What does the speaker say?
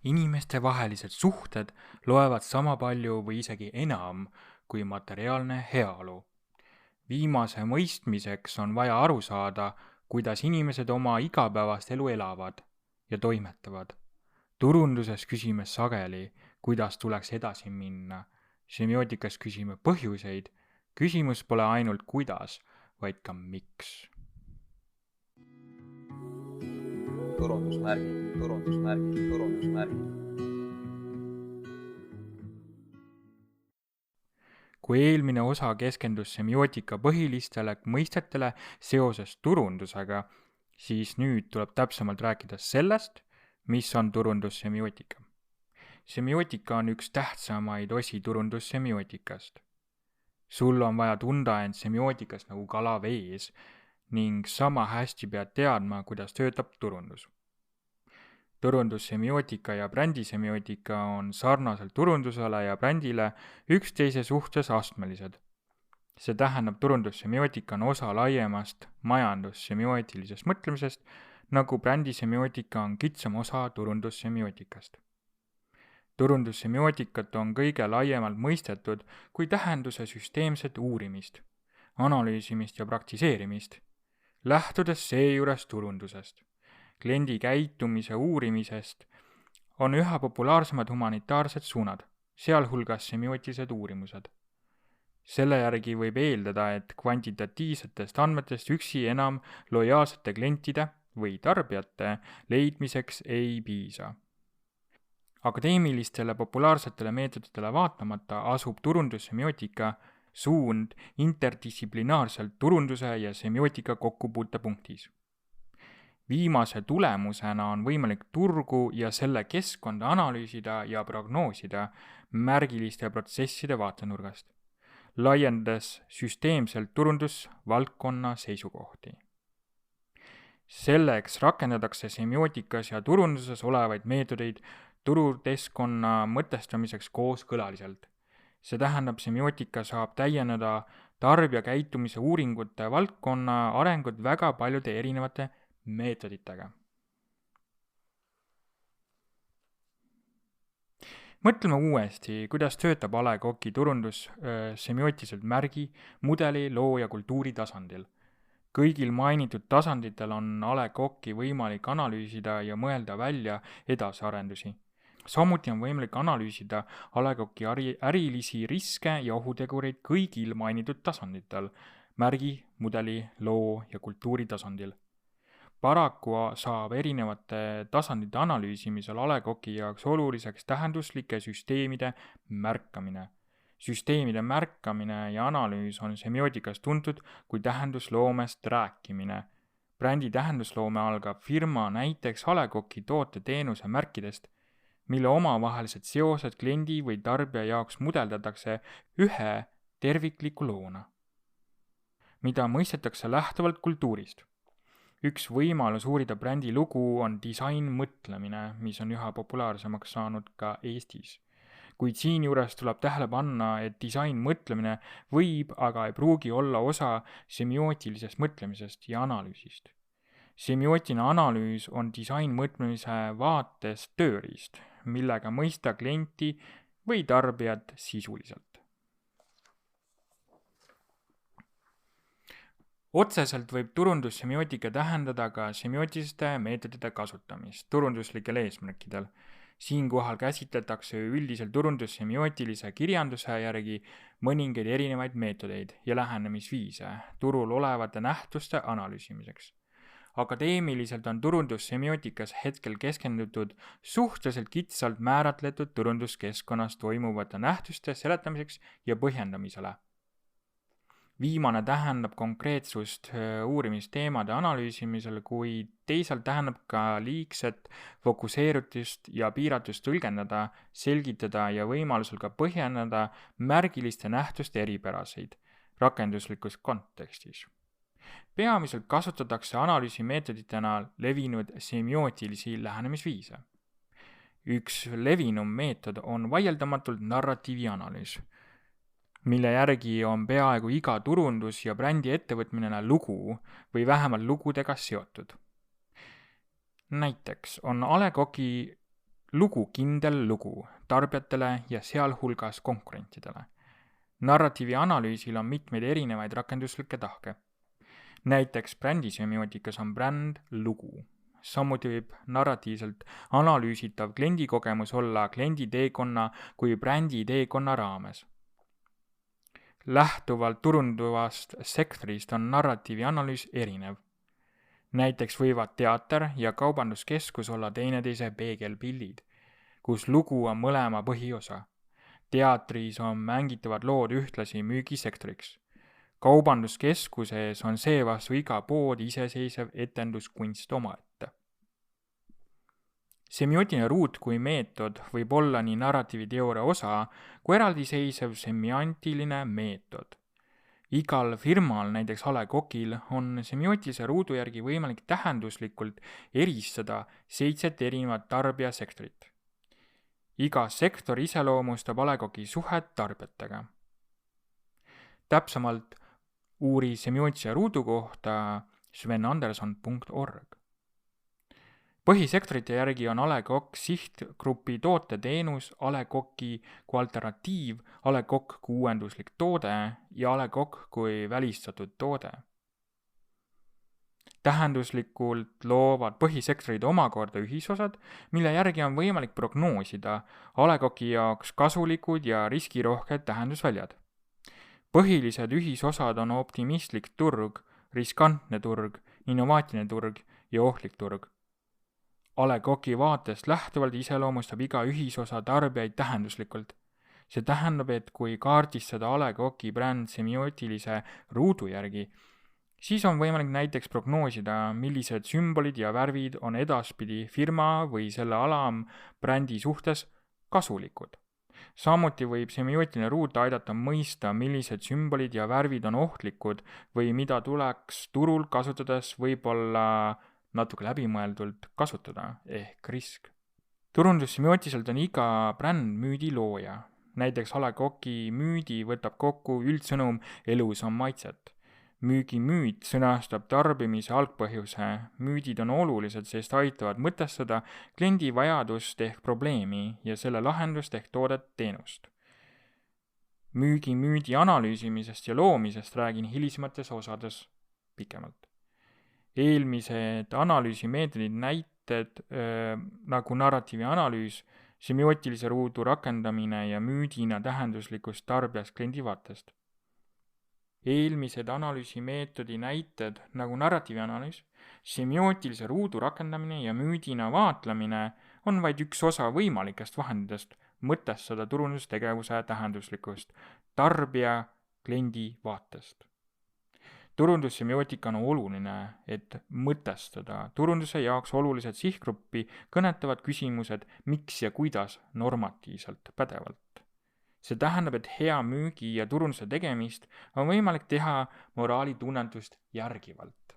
Inimeste vahelised suhted loevad sama palju või isegi enam kui materiaalne heaolu. Viimase mõistmiseks on vaja aru saada, kuidas inimesed oma igapäevast elu elavad ja toimetavad. Turunduses küsime sageli, kuidas tuleks edasi minna. Semiootikas küsime põhjuseid. Küsimus pole ainult kuidas, vaid ka miks. Turundusmärgid. Kui eelmine osa keskendus semiootika põhilistele mõistetele seoses turundusega, siis nüüd tuleb täpsemalt rääkida sellest, mis on turundussemiootika. Semiootika on üks tähtsamaid osi turundussemiootikast. Sul on vaja tunda end semiootikas nagu kala vees ning sama hästi pead teadma, kuidas töötab turundus. Turundussemiootika ja brändisemioootika on sarnaselt turundusele ja brändile üksteise suhtes astmelised. See tähendab, turundussemiootika on osa laiemast majandussemioetilisest mõtlemisest, nagu brändisemioootika on kitsam osa turundussemioootikast. Turundussemioootikat on kõige laiemalt mõistetud kui tähenduse süsteemset uurimist, analüüsimist ja praktiseerimist, lähtudes seejuures turundusest. Kliendi käitumise uurimisest on üha populaarsemad humanitaarsed suunad, sealhulgas semiootilised uurimused. Selle järgi võib eeldada, et kvantitatiivsetest andmetest üksi enam lojaalsete klientide või tarbijate leidmiseks ei piisa. Akadeemilistele populaarsetele meetoditele vaatamata asub turundussemiootika suund interdistsiplinaarselt turunduse ja semiootika kokkupuutepunktis. Viimase tulemusena on võimalik turgu ja selle keskkonda analüüsida ja prognoosida märgiliste protsesside vaatenurgast, laiendades süsteemselt turundusvaldkonna seisukohti. Selleks rakendatakse semiootikas ja turunduses olevaid meetodeid turukeskkonna mõtestamiseks kooskõlaliselt. See tähendab, semiootika saab täieneda tarbija käitumise uuringute valdkonna arengut väga paljude erinevate meetoditega. Mõtleme uuesti, kuidas töötab A. Le Coqi turundus semiootiliselt märgi, mudeli, loo ja kultuuri tasandil. Kõigil mainitud tasanditel on A. Le Coqi võimalik analüüsida ja mõelda välja edasiarendusi. Samuti on võimalik analüüsida A. Le Coqi ärilisi riske ja ohutegureid kõigil mainitud tasanditel, märgi, mudeli, loo ja kultuuri tasandil. Paraku saab erinevate tasandite analüüsimisel A. Le Coqi jaoks oluliseks tähenduslike süsteemide märkamine. Süsteemide märkamine ja analüüs on semiootikas tuntud kui tähendusloomest rääkimine. Brändi tähendusloome algab firma näiteks A. Le Coqi toote-teenuse märkidest, mille omavahelised seosed kliendi või tarbija jaoks mudeldatakse ühe tervikliku loona, mida mõistetakse lähtuvalt kultuurist. Üks võimalus uurida brändi lugu on disainmõtlemine, mis on üha populaarsemaks saanud ka Eestis. Kuid siinjuures tuleb tähele panna, et disainmõtlemine võib, aga ei pruugi olla osa semiootilisest mõtlemisest ja analüüsist. Semiootiline analüüs on disainmõtlemise vaates tööriist, millega mõista klienti või tarbijat sisuliselt. Otseselt võib turundussemioootika tähendada ka semiootiliste meetodite kasutamist turunduslikel eesmärkidel. Siinkohal käsitletakse üldiselt turundussemiootilise kirjanduse järgi mõningaid erinevaid meetodeid ja lähenemisviise turul olevate nähtuste analüüsimiseks. Akadeemiliselt on turundussemiotikas hetkel keskendutud suhteliselt kitsalt määratletud turunduskeskkonnas toimuvate nähtuste seletamiseks ja põhjendamisele. Viimane tähendab konkreetsust uurimisteemade analüüsimisel, kuid teisalt tähendab ka liigset fokuseeritust ja piiratust tõlgendada, selgitada ja võimalusel ka põhjendada märgiliste nähtuste eripäraseid rakenduslikus kontekstis. Peamiselt kasutatakse analüüsimeetoditena levinud semiootilisi lähenemisviise. Üks levinum meetod on vaieldamatult narratiivi analüüs, mille järgi on peaaegu iga turundus- ja brändi ettevõtmine lugu või vähemalt lugudega seotud. Näiteks on A. Le Coqi lugukindel lugu tarbijatele ja sealhulgas konkurentidele. Narratiivi analüüsil on mitmeid erinevaid rakenduslikke tahke. Näiteks brändisemiootikas on bränd lugu. Samuti võib narratiivselt analüüsitav kliendikogemus olla kliendi teekonna kui brändi teekonna raames. Lähtuvalt turunduvast sektorist on narratiivi analüüs erinev. Näiteks võivad teater ja kaubanduskeskus olla teineteise peegelpildid, kus lugu on mõlema põhiosa. Teatris on mängitavad lood ühtlasi müügisektoriks. Kaubanduskeskuses on seevastu iga pood iseseisev etenduskunst omaette. Semiootiline ruut kui meetod võib olla nii narratiiviteooria osa kui eraldiseisev semiotiline meetod. Igal firmal, näiteks A. Le Coqil, on semiootilise ruudu järgi võimalik tähenduslikult eristada 7 erinevat tarbijasektorit. Iga sektor iseloomustab A. Le Coqi suhet tarbijatega. Täpsemalt uuri semiootilise ruudu kohta svenanderson.org. Põhisektorite järgi on A. Le Coq sihtgrupi tooteteenus, A. Le Coqi kui alternatiiv, A. Le Coq kui uuenduslik toode ja A. Le Coq kui välistatud toode. Tähenduslikult loovad põhisektorid omakorda ühisosad, mille järgi on võimalik prognoosida A. Le Coqi jaoks kasulikud ja riskirohked tähendusväljad. Põhilised ühisosad on optimistlik turg, riskantne turg, innovaatiline turg ja ohtlik turg. A. Le Coqi vaatest lähtuvalt iseloomustab iga ühisosa tarbijaid tähenduslikult. See tähendab, et kui kaardistada A. Le Coqi bränd semiootilise ruudu järgi, siis on võimalik näiteks prognoosida, millised sümbolid ja värvid on edaspidi firma või selle alambrändi suhtes kasulikud. Samuti võib semiootiline ruut aidata mõista, millised sümbolid ja värvid on ohtlikud või mida tuleks turul kasutades võib-olla natuke läbimõeldult kasutada, ehk risk. Turundussemiootiliselt on iga bränd müüdi looja. Näiteks A. Le Coqi müüdi võtab kokku üldsõnum elus on maitset. Müügimüüt sõnastab tarbimise algpõhjuse. Müüdid on olulised, sest aitavad mõtestada kliendi vajadust ehk probleemi ja selle lahendust ehk toodet-teenust. Müüdi analüüsimisest ja loomisest räägin hilisemates osades pikemalt. Eelmised analüüsimeetodid näited nagu narratiivi analüüs, semiootilise ruudu rakendamine ja müüdina tähenduslikust tarbijast kliendi vaatest. Eelmised analüüsimeetodi näited nagu narratiivi analüüs, semiootilise ruudu rakendamine ja müüdina vaatlemine on vaid üks osa võimalikest vahenditest mõtestada turundustegevuse tähenduslikust tarbija kliendi vaatest. Turundussemiootika on oluline, et mõtestada turunduse jaoks olulised sihtgruppi kõnetavad küsimused, miks ja kuidas normatiivselt pädevalt. See tähendab, et hea müügi ja turunduse tegemist on võimalik teha moraalitunnetust järgivalt.